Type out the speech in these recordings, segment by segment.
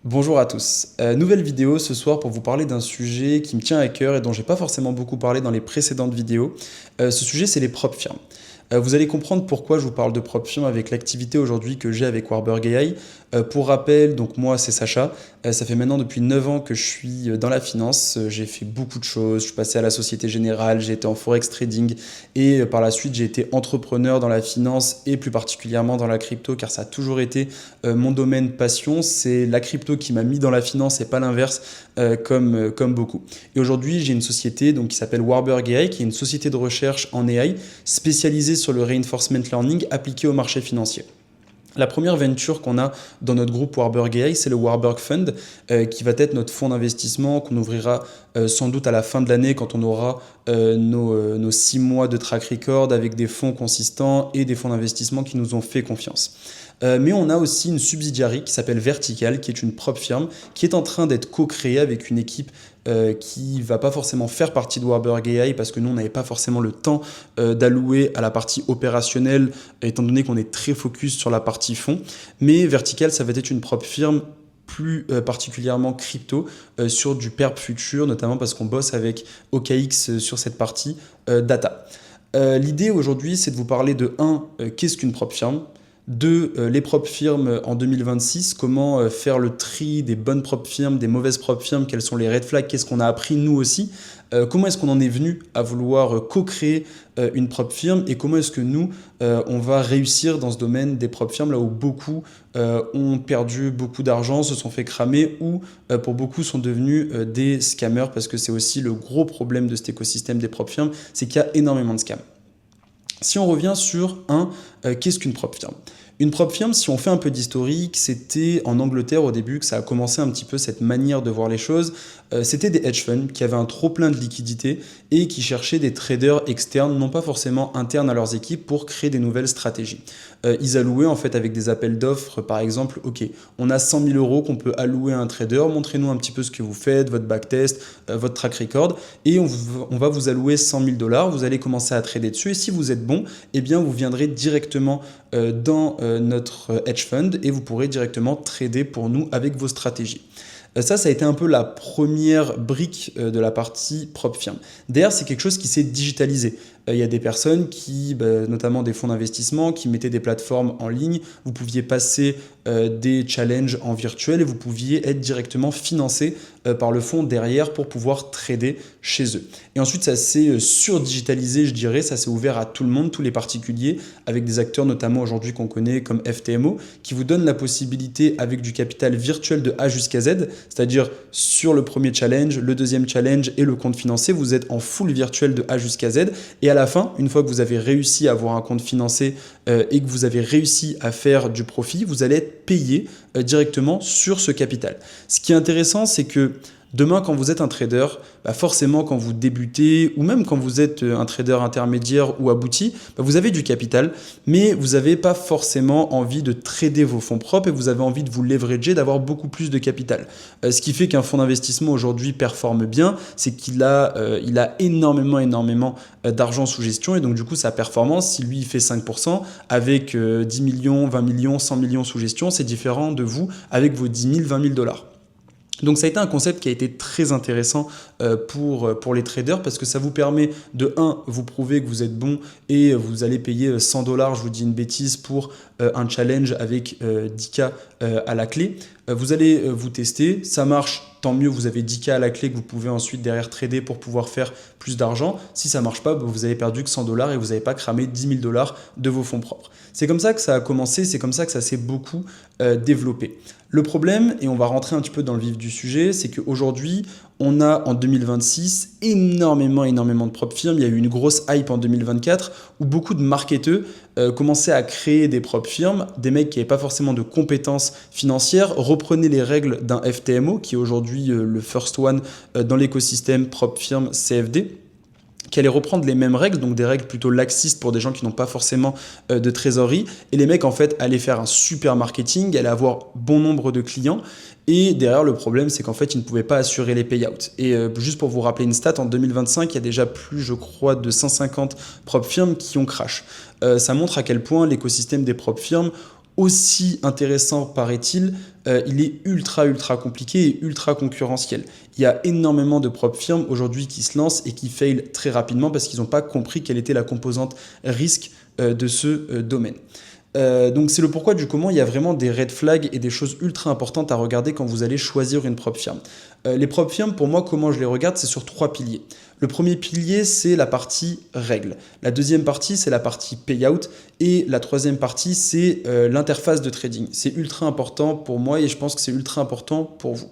Bonjour à tous. Nouvelle vidéo ce soir pour vous parler d'un sujet qui me tient à cœur et dont j'ai pas forcément beaucoup parlé dans les précédentes vidéos. Ce sujet, c'est les prop firms. Vous allez comprendre pourquoi je vous parle de prop firm avec l'activité aujourd'hui que j'ai avec Warburg AI. Pour rappel, donc moi c'est Sacha. Ça fait maintenant depuis 9 ans que je suis dans la finance. J'ai fait beaucoup de choses. Je suis passé à la Société Générale, j'ai été en forex trading et par la suite j'ai été entrepreneur dans la finance et plus particulièrement dans la crypto car ça a toujours été mon domaine passion. C'est la crypto qui m'a mis dans la finance et pas l'inverse comme beaucoup. Et aujourd'hui j'ai une société donc, qui s'appelle Warburg AI qui est une société de recherche en AI spécialisée sur le reinforcement learning appliqué au marché financier. La première venture qu'on a dans notre groupe Warburg AI, c'est le Warburg Fund, qui va être notre fonds d'investissement qu'on ouvrira sans doute à la fin de l'année quand on aura nos 6 mois de track record avec des fonds consistants et des fonds d'investissement qui nous ont fait confiance. Mais on a aussi une subsidiary qui s'appelle Vertical, qui est une prop firm, qui est en train d'être co-créée avec une équipe qui va pas forcément faire partie de Warburg AI parce que nous on n'avait pas forcément le temps d'allouer à la partie opérationnelle étant donné qu'on est très focus sur la partie fonds. Mais Vertical, ça va être une prop firm plus particulièrement crypto sur du perp futur, notamment parce qu'on bosse avec OKX sur cette partie data. L'idée aujourd'hui, c'est de vous parler de qu'est-ce qu'une prop firm? Les prop firms en 2026, comment faire le tri des bonnes prop firms, des mauvaises prop firms, quels sont les red flags, qu'est-ce qu'on a appris nous aussi, comment est-ce qu'on en est venu à vouloir co-créer une prop firm et comment est-ce que nous, on va réussir dans ce domaine des prop firms là où beaucoup ont perdu beaucoup d'argent, se sont fait cramer ou pour beaucoup sont devenus des scammers parce que c'est aussi le gros problème de cet écosystème des prop firms, c'est qu'il y a énormément de scams. Si on revient sur qu'est-ce qu'une prop firm? Une prop firm, si on fait un peu d'historique, c'était en Angleterre au début que ça a commencé un petit peu cette manière de voir les choses. C'était des hedge funds qui avaient un trop plein de liquidités et qui cherchaient des traders externes, non pas forcément internes à leurs équipes, pour créer des nouvelles stratégies. Ils allouaient en fait avec des appels d'offres, par exemple, ok, on a 100 000 euros qu'on peut allouer à un trader, montrez-nous un petit peu ce que vous faites, votre backtest, votre track record, et on va vous allouer 100 000 dollars, vous allez commencer à trader dessus, et si vous êtes bon, eh bien vous viendrez directement dans notre hedge fund et vous pourrez directement trader pour nous avec vos stratégies. Ça a été un peu la première brique de la partie prop firm. D'ailleurs, c'est quelque chose qui s'est digitalisé. Il y a des personnes qui, notamment des fonds d'investissement, qui mettaient des plateformes en ligne. Vous pouviez passer des challenges en virtuel et vous pouviez être directement financé par le fonds derrière pour pouvoir trader chez eux. Et ensuite, ça s'est surdigitalisé, je dirais. Ça s'est ouvert à tout le monde, tous les particuliers, avec des acteurs notamment aujourd'hui qu'on connaît comme FTMO, qui vous donnent la possibilité avec du capital virtuel de A jusqu'à Z, c'est-à-dire sur le premier challenge, le deuxième challenge et le compte financé, vous êtes en full virtuel de A jusqu'à Z. Et à la fin, une fois que vous avez réussi à avoir un compte financé et que vous avez réussi à faire du profit, vous allez être payé directement sur ce capital. Ce qui est intéressant, c'est que demain, quand vous êtes un trader, forcément, quand vous débutez ou même quand vous êtes un trader intermédiaire ou abouti, vous avez du capital, mais vous n'avez pas forcément envie de trader vos fonds propres et vous avez envie de vous leverager, d'avoir beaucoup plus de capital. Ce qui fait qu'un fonds d'investissement aujourd'hui performe bien, c'est qu'il a, énormément d'argent sous gestion et donc du coup, sa performance, si lui il fait 5%, avec 10 millions, 20 millions, 100 millions sous gestion, c'est différent de vous avec vos 10 000, 20 000 dollars. Donc ça a été un concept qui a été très intéressant pour les traders parce que ça vous permet de vous prouver que vous êtes bon et vous allez payer 100 dollars, je vous dis une bêtise, pour un challenge avec 10K à la clé. Vous allez vous tester, ça marche, tant mieux, vous avez 10K à la clé que vous pouvez ensuite derrière trader pour pouvoir faire plus d'argent. Si ça ne marche pas, vous avez perdu que 100 dollars et vous n'avez pas cramé 10 000 dollars de vos fonds propres. C'est comme ça que ça a commencé, c'est comme ça que ça s'est beaucoup développé. Le problème, et on va rentrer un petit peu dans le vif du sujet, c'est qu'aujourd'hui, on a en 2026 énormément de prop firms. Il y a eu une grosse hype en 2024 où beaucoup de marketeurs commençaient à créer des prop firms, des mecs qui n'avaient pas forcément de compétences financières, reprenaient les règles d'un FTMO, qui est aujourd'hui le first one dans l'écosystème prop firm CFD, qui allait reprendre les mêmes règles, donc des règles plutôt laxistes pour des gens qui n'ont pas forcément de trésorerie. Et les mecs, en fait, allaient faire un super marketing, allaient avoir bon nombre de clients. Et derrière, le problème, c'est qu'en fait, ils ne pouvaient pas assurer les payouts. Et juste pour vous rappeler une stat, en 2025, il y a déjà plus, je crois, de 150 prop firms qui ont crash. Ça montre à quel point l'écosystème des prop firms aussi intéressant paraît-il, il est ultra compliqué et ultra concurrentiel. Il y a énormément de prop firms aujourd'hui qui se lancent et qui fail très rapidement parce qu'ils n'ont pas compris quelle était la composante risque de ce domaine. Donc c'est le pourquoi du comment il y a vraiment des red flags et des choses ultra importantes à regarder quand vous allez choisir une prop firm. Les prop firms, pour moi, comment je les regarde, c'est sur 3 piliers. Le premier pilier, c'est la partie règles. La deuxième partie, c'est la partie payout. Et la troisième partie, c'est l'interface de trading. C'est ultra important pour moi et je pense que c'est ultra important pour vous.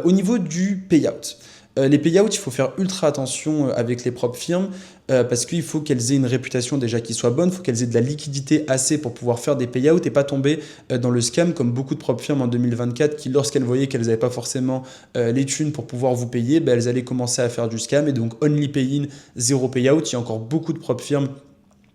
Au niveau du payout, les payouts, il faut faire ultra attention avec les prop firms parce qu'il faut qu'elles aient une réputation déjà qui soit bonne, il faut qu'elles aient de la liquidité assez pour pouvoir faire des payouts et pas tomber dans le scam comme beaucoup de prop firms en 2024 qui, lorsqu'elles voyaient qu'elles n'avaient pas forcément les thunes pour pouvoir vous payer, ben, elles allaient commencer à faire du scam et donc only pay-in, zéro payout. Il y a encore beaucoup de prop firms.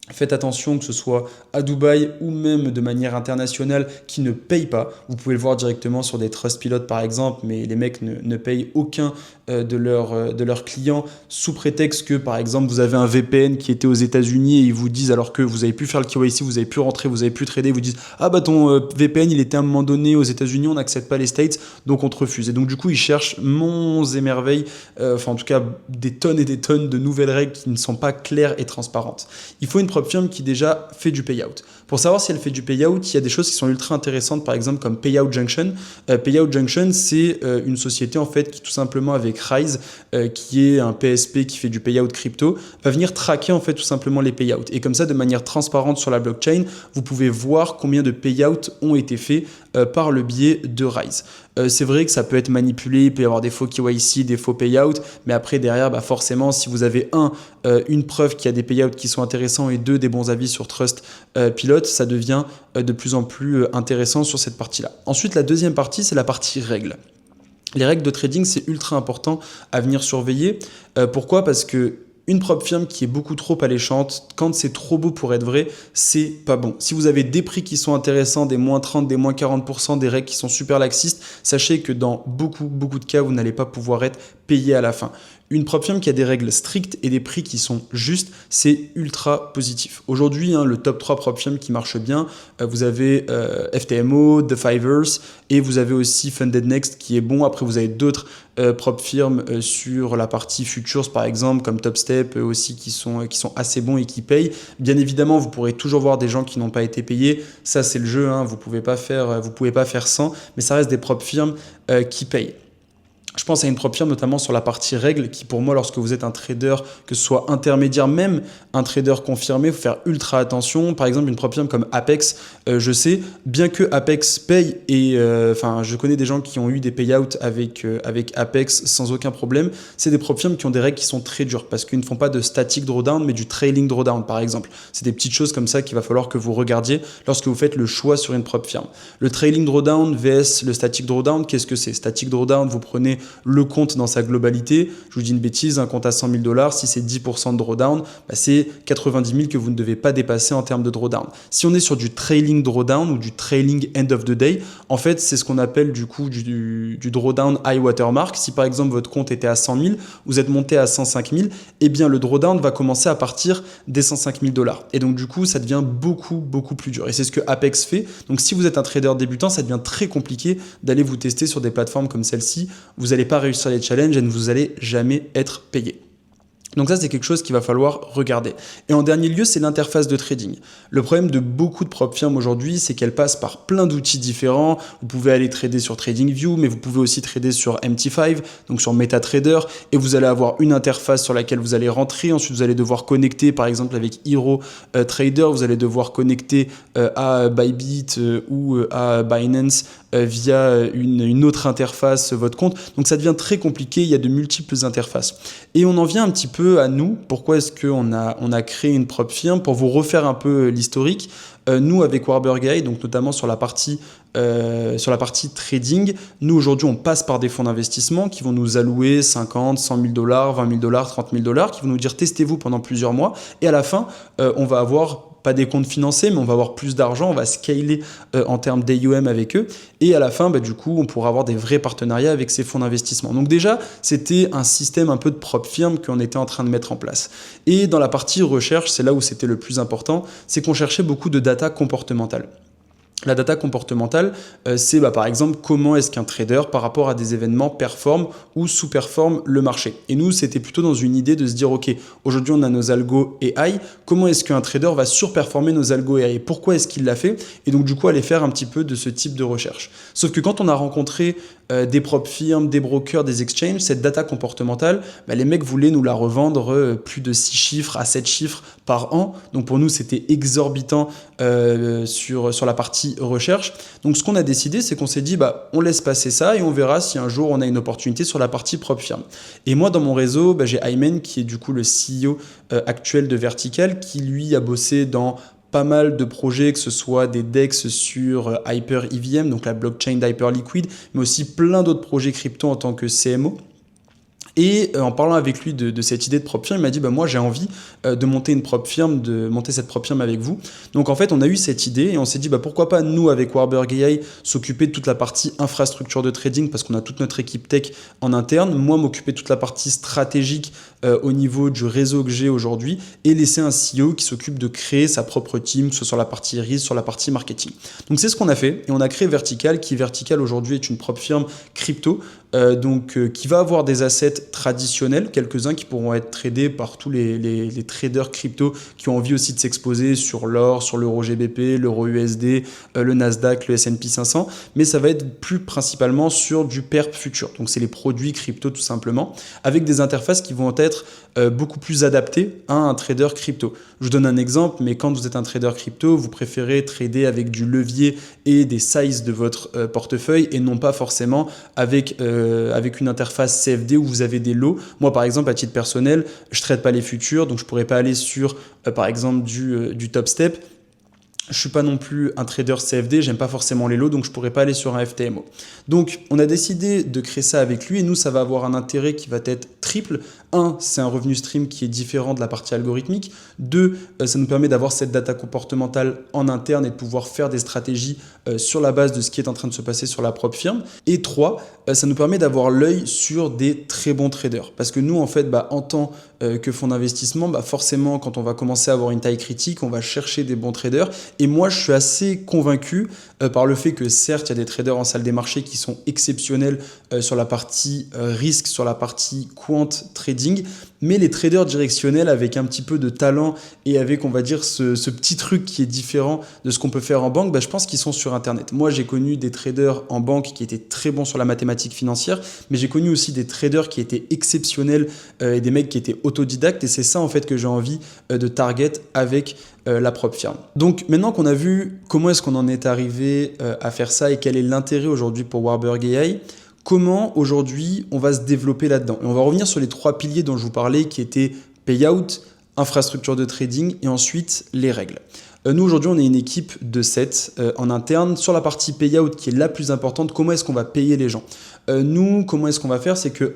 Faites attention que ce soit à Dubaï ou même de manière internationale qui ne payent pas. Vous pouvez le voir directement sur des Trustpilot par exemple, mais les mecs ne payent aucun de leurs clients sous prétexte que par exemple vous avez un VPN qui était aux États-Unis et ils vous disent alors que vous avez pu faire le KYC, vous avez pu rentrer, vous avez pu trader, ils vous disent ah bah ton VPN il était à un moment donné aux États-Unis, on n'accepte pas les States donc on te refuse. Et donc du coup ils cherchent monts et merveilles, enfin en tout cas des tonnes et des tonnes de nouvelles règles qui ne sont pas claires et transparentes. Il faut une prop firm qui déjà fait du payout. Pour savoir si elle fait du payout, il y a des choses qui sont ultra intéressantes, par exemple comme Payout Junction. Payout Junction, c'est une société en fait qui tout simplement avec Rise, qui est un PSP qui fait du payout crypto, va venir traquer en fait tout simplement les payouts. Et comme ça, de manière transparente sur la blockchain, vous pouvez voir combien de payouts ont été faits par le biais de Rise. C'est vrai que ça peut être manipulé, il peut y avoir des faux KYC, des faux payouts, mais après derrière, bah forcément, si vous avez une preuve qu'il y a des payouts qui sont intéressants et deux, des bons avis sur Trustpilot, ça devient de plus en plus intéressant sur cette partie-là. Ensuite, la deuxième partie, c'est la partie règles. Les règles de trading, c'est ultra important à venir surveiller. Pourquoi ? Parce que une prop firm qui est beaucoup trop alléchante, quand c'est trop beau pour être vrai, c'est pas bon. Si vous avez des prix qui sont intéressants, des moins 30, des moins 40%, des règles qui sont super laxistes, sachez que dans beaucoup de cas, vous n'allez pas pouvoir être payé à la fin. Une prop firm qui a des règles strictes et des prix qui sont justes, c'est ultra positif. Aujourd'hui, le top 3 prop firm qui marche bien, vous avez FTMO, The Fivers et vous avez aussi Funded Next qui est bon. Après, vous avez d'autres prop firms sur la partie futures par exemple, comme Topstep aussi qui sont assez bons et qui payent. Bien évidemment, vous pourrez toujours voir des gens qui n'ont pas été payés. Ça, c'est le jeu, vous pouvez pas faire sans, mais ça reste des prop firms qui payent. Je pense à une prop firm notamment sur la partie règles qui pour moi lorsque vous êtes un trader, que ce soit intermédiaire, même un trader confirmé, il faut faire ultra attention. Par exemple une prop firm comme Apex, je sais, bien que Apex paye et je connais des gens qui ont eu des payouts avec Apex sans aucun problème, c'est des prop firms qui ont des règles qui sont très dures parce qu'ils ne font pas de static drawdown mais du trailing drawdown par exemple. C'est des petites choses comme ça qu'il va falloir que vous regardiez lorsque vous faites le choix sur une prop firm. Le trailing drawdown vs le static drawdown, qu'est-ce que c'est ? Static drawdown, vous prenez le compte dans sa globalité. Je vous dis une bêtise, un compte à 100 000 $, si c'est 10% de drawdown, c'est 90 000 que vous ne devez pas dépasser en termes de drawdown. Si on est sur du trailing drawdown ou du trailing end of the day, en fait, c'est ce qu'on appelle du coup du drawdown high watermark. Si par exemple votre compte était à 100 000, vous êtes monté à 105 000, eh bien le drawdown va commencer à partir des 105 000 $. Et donc du coup, ça devient beaucoup plus dur. Et c'est ce que Apex fait. Donc si vous êtes un trader débutant, ça devient très compliqué d'aller vous tester sur des plateformes comme celle-ci. Vous n'allez pas réussir les challenges et vous n'allez jamais être payé. Donc ça, c'est quelque chose qu'il va falloir regarder. Et en dernier lieu, c'est l'interface de trading. Le problème de beaucoup de prop firms aujourd'hui, c'est qu'elles passent par plein d'outils différents. Vous pouvez aller trader sur TradingView, mais vous pouvez aussi trader sur MT5, donc sur MetaTrader, et vous allez avoir une interface sur laquelle vous allez rentrer. Ensuite, vous allez devoir connecter, par exemple, avec Hero Trader, vous allez devoir connecter à Bybit ou à Binance via une autre interface votre compte. Donc ça devient très compliqué, il y a de multiples interfaces. Et on en vient un petit peu à nous. Pourquoi est-ce qu'on a créé une prop firm ? Pour vous refaire un peu l'historique, nous avec Warburg, donc notamment sur la partie trading, nous aujourd'hui on passe par des fonds d'investissement qui vont nous allouer 50, 100 000 $, 20 000 $, 30 000 $, qui vont nous dire testez-vous pendant plusieurs mois et à la fin on va avoir pas des comptes financés, mais on va avoir plus d'argent, on va scaler en termes d'AUM avec eux, et à la fin, du coup, on pourra avoir des vrais partenariats avec ces fonds d'investissement. Donc déjà, c'était un système un peu de prop firm qu'on était en train de mettre en place. Et dans la partie recherche, c'est là où c'était le plus important, c'est qu'on cherchait beaucoup de data comportementale. La data comportementale, c'est par exemple comment est-ce qu'un trader par rapport à des événements performe ou sous-performe le marché. Et nous, c'était plutôt dans une idée de se dire, ok, aujourd'hui on a nos algos AI, comment est-ce qu'un trader va surperformer nos algos AI? Pourquoi est-ce qu'il l'a fait? Et donc du coup, aller faire un petit peu de ce type de recherche. Sauf que quand on a rencontré des propres firmes, des brokers, des exchanges, cette data comportementale, les mecs voulaient nous la revendre plus de 6 chiffres à 7 chiffres par an. Donc pour nous, c'était exorbitant sur la partie recherche. Donc ce qu'on a décidé, c'est qu'on s'est dit, on laisse passer ça et on verra si un jour on a une opportunité sur la partie propre firme. Et moi, dans mon réseau, j'ai Ayman, qui est du coup le CEO actuel de Vertical, qui lui a bossé dans pas mal de projets, que ce soit des DEX sur Hyper EVM, donc la blockchain d'Hyperliquid, mais aussi plein d'autres projets crypto en tant que CMO. Et en parlant avec lui de cette idée de propre firme, il m'a dit moi j'ai envie de monter une propre firme, de monter cette propre firme avec vous. Donc en fait on a eu cette idée et on s'est dit pourquoi pas nous avec Warburg AI s'occuper de toute la partie infrastructure de trading parce qu'on a toute notre équipe tech en interne, moi m'occuper de toute la partie stratégique au niveau du réseau que j'ai aujourd'hui et laisser un CEO qui s'occupe de créer sa propre team, que ce soit sur la partie risque, sur la partie marketing. Donc c'est ce qu'on a fait et on a créé Vertical qui Vertical aujourd'hui est une propre firme crypto qui va avoir des assets traditionnels, quelques-uns qui pourront être tradés par tous les traders crypto qui ont envie aussi de s'exposer sur l'or, sur l'euro GBP, l'euro USD, le Nasdaq, le S&P 500, mais ça va être plus principalement sur du perp futur. Donc c'est les produits crypto tout simplement, avec des interfaces qui vont être beaucoup plus adaptées à un trader crypto. Je vous donne un exemple, mais quand vous êtes un trader crypto, vous préférez trader avec du levier et des sizes de votre portefeuille et non pas forcément avec une interface CFD où vous avez des lots. Moi, par exemple, à titre personnel, je ne trade pas les futurs, donc je ne pourrais pas aller sur, par exemple, du top step. Je ne suis pas non plus un trader CFD, j'aime pas forcément les lots, donc je ne pourrais pas aller sur un FTMO. Donc, on a décidé de créer ça avec lui et nous, ça va avoir un intérêt qui va être triple. Un, c'est un revenu stream qui est différent de la partie algorithmique. Deux, ça nous permet d'avoir cette data comportementale en interne et de pouvoir faire des stratégies sur la base de ce qui est en train de se passer sur la propre firme. Et trois, ça nous permet d'avoir l'œil sur des très bons traders. Parce que nous, en fait, en tant que fonds d'investissement, forcément, quand on va commencer à avoir une taille critique, on va chercher des bons traders. Et moi, je suis assez convaincu par le fait que certes, il y a des traders en salle des marchés qui sont exceptionnels sur la partie risque, sur la partie quant trading, mais les traders directionnels avec un petit peu de talent et avec, on va dire, ce petit truc qui est différent de ce qu'on peut faire en banque, je pense qu'ils sont sur Internet. Moi, j'ai connu des traders en banque qui étaient très bons sur la mathématique financière, mais j'ai connu aussi des traders qui étaient exceptionnels et des mecs qui étaient autodidactes, et c'est ça, en fait, que j'ai envie de target avec la propre firme. Donc maintenant qu'on a vu comment est-ce qu'on en est arrivé à faire ça et quel est l'intérêt aujourd'hui pour Warburg AI, comment aujourd'hui on va se développer là-dedans. Et on va revenir sur les trois piliers dont je vous parlais qui étaient payout, infrastructure de trading et ensuite les règles. Nous aujourd'hui on est une équipe de 7 en interne. Sur la partie payout qui est la plus importante, comment est-ce qu'on va payer les gens? Nous, comment est-ce qu'on va faire? C'est que,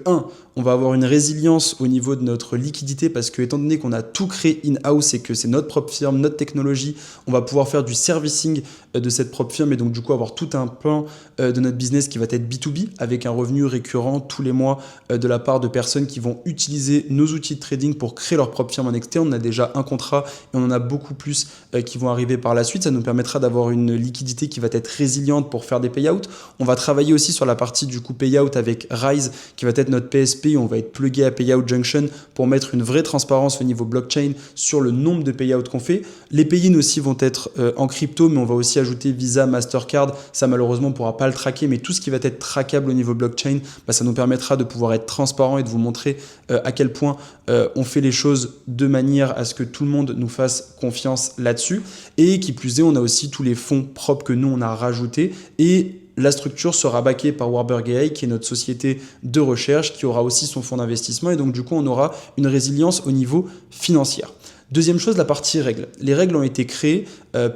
on va avoir une résilience au niveau de notre liquidité parce que, étant donné qu'on a tout créé in-house et que c'est notre propre firme, notre technologie, on va pouvoir faire du servicing de cette propre firme et donc du coup avoir tout un plan de notre business qui va être B2B avec un revenu récurrent tous les mois de la part de personnes qui vont utiliser nos outils de trading pour créer leur propre firme en externe. On a déjà un contrat et on en a beaucoup plus qui vont arriver par la suite. Ça nous permettra d'avoir une liquidité qui va être résiliente pour faire des payouts. On va travailler aussi sur la partie du coup payout avec Rise qui va être notre PSP. On va être plugué à Payout Junction pour mettre une vraie transparence au niveau blockchain sur le nombre de payouts qu'on fait. Les pay-ins aussi vont être en crypto, mais on va aussi ajouter Visa, Mastercard. Ça malheureusement on ne pourra pas le traquer, mais tout ce qui va être traquable au niveau blockchain, ça nous permettra de pouvoir être transparent et de vous montrer à quel point on fait les choses de manière à ce que tout le monde nous fasse confiance là-dessus. Et qui plus est, on a aussi tous les fonds propres que nous on a rajoutés et la structure sera backée par Warburg AI, qui est notre société de recherche, qui aura aussi son fonds d'investissement. Et donc, du coup, on aura une résilience au niveau financier. Deuxième chose, la partie règles. Les règles ont été créées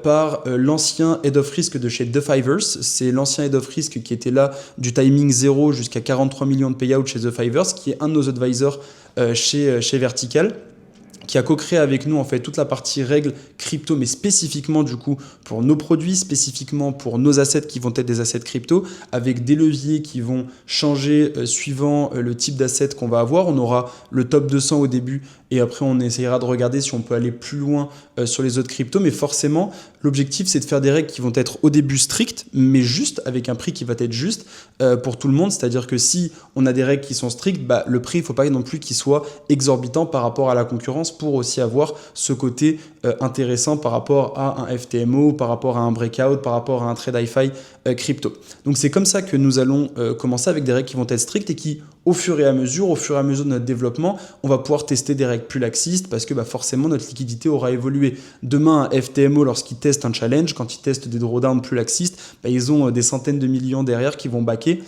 par l'ancien Head of Risk de chez The Fivers. C'est l'ancien Head of Risk qui était là du timing 0 jusqu'à 43 millions de payouts chez The Fivers, qui est un de nos advisors chez Vertical, qui a co-créé avec nous en fait toute la partie règles crypto, mais spécifiquement du coup pour nos produits, spécifiquement pour nos assets qui vont être des assets crypto, avec des leviers qui vont changer suivant le type d'asset qu'on va avoir. On aura le top 200 au début et après on essayera de regarder si on peut aller plus loin sur les autres cryptos, mais forcément l'objectif c'est de faire des règles qui vont être au début strictes, mais juste avec un prix qui va être juste pour tout le monde, c'est-à-dire que si on a des règles qui sont strictes, le prix il ne faut pas non plus qu'il soit exorbitant par rapport à la concurrence pour aussi avoir ce côté intéressant par rapport à un FTMO, par rapport à un breakout, par rapport à un trade hi-fi crypto. Donc c'est comme ça que nous allons commencer avec des règles qui vont être strictes et qui, au fur et à mesure de notre développement, on va pouvoir tester des règles plus laxistes parce que forcément notre liquidité aura évolué. Demain, un FTMO, lorsqu'il teste un challenge, quand ils testent des drawdowns plus laxistes, ils ont des centaines de millions derrière qui vont backer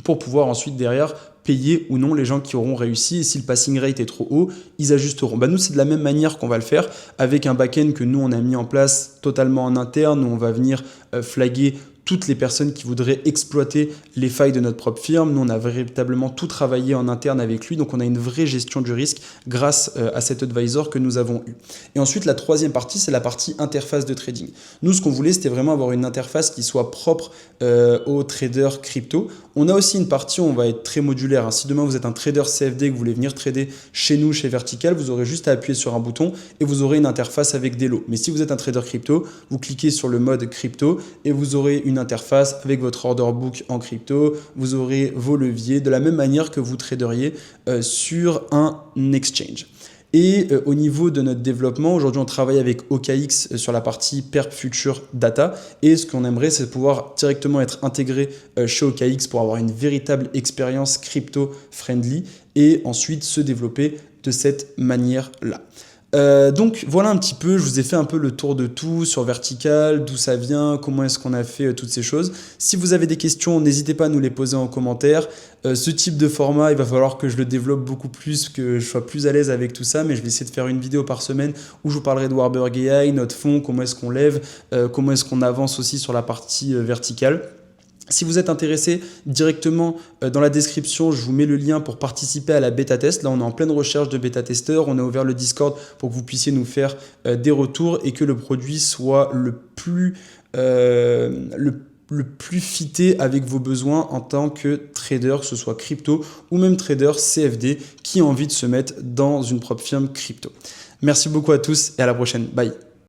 pour pouvoir ensuite derrière payer ou non les gens qui auront réussi, et si le passing rate est trop haut, ils ajusteront. Nous, c'est de la même manière qu'on va le faire avec un back-end que nous, on a mis en place totalement en interne, où on va venir flaguer toutes les personnes qui voudraient exploiter les failles de notre propre firme. Nous, on a véritablement tout travaillé en interne avec lui, donc on a une vraie gestion du risque grâce à cet advisor que nous avons eu. Et ensuite, la troisième partie, c'est la partie interface de trading. Nous, ce qu'on voulait, c'était vraiment avoir une interface qui soit propre aux traders crypto. On a aussi une partie où on va être très modulaire. Si demain, vous êtes un trader CFD que vous voulez venir trader chez nous, chez Vertical, vous aurez juste à appuyer sur un bouton et vous aurez une interface avec des lots. Mais si vous êtes un trader crypto, vous cliquez sur le mode crypto et vous aurez une interface avec votre order book en crypto, vous aurez vos leviers de la même manière que vous traderiez sur un exchange. Et au niveau de notre développement, aujourd'hui on travaille avec OKX sur la partie Perp Future Data, et ce qu'on aimerait c'est pouvoir directement être intégré chez OKX pour avoir une véritable expérience crypto friendly et ensuite se développer de cette manière-là. Donc voilà un petit peu, je vous ai fait un peu le tour de tout sur Vertical, d'où ça vient, comment est-ce qu'on a fait toutes ces choses. Si vous avez des questions, n'hésitez pas à nous les poser en commentaire. Ce type de format, il va falloir que je le développe beaucoup plus, que je sois plus à l'aise avec tout ça, mais je vais essayer de faire une vidéo par semaine où je vous parlerai de Warburg AI, notre fonds, comment est-ce qu'on lève, comment est-ce qu'on avance aussi sur la partie verticale. Si vous êtes intéressé, directement dans la description, je vous mets le lien pour participer à la bêta test. Là, on est en pleine recherche de bêta testeurs. On a ouvert le Discord pour que vous puissiez nous faire des retours et que le produit soit le plus fité avec vos besoins en tant que trader, que ce soit crypto ou même trader CFD qui a envie de se mettre dans une propre firme crypto. Merci beaucoup à tous et à la prochaine. Bye.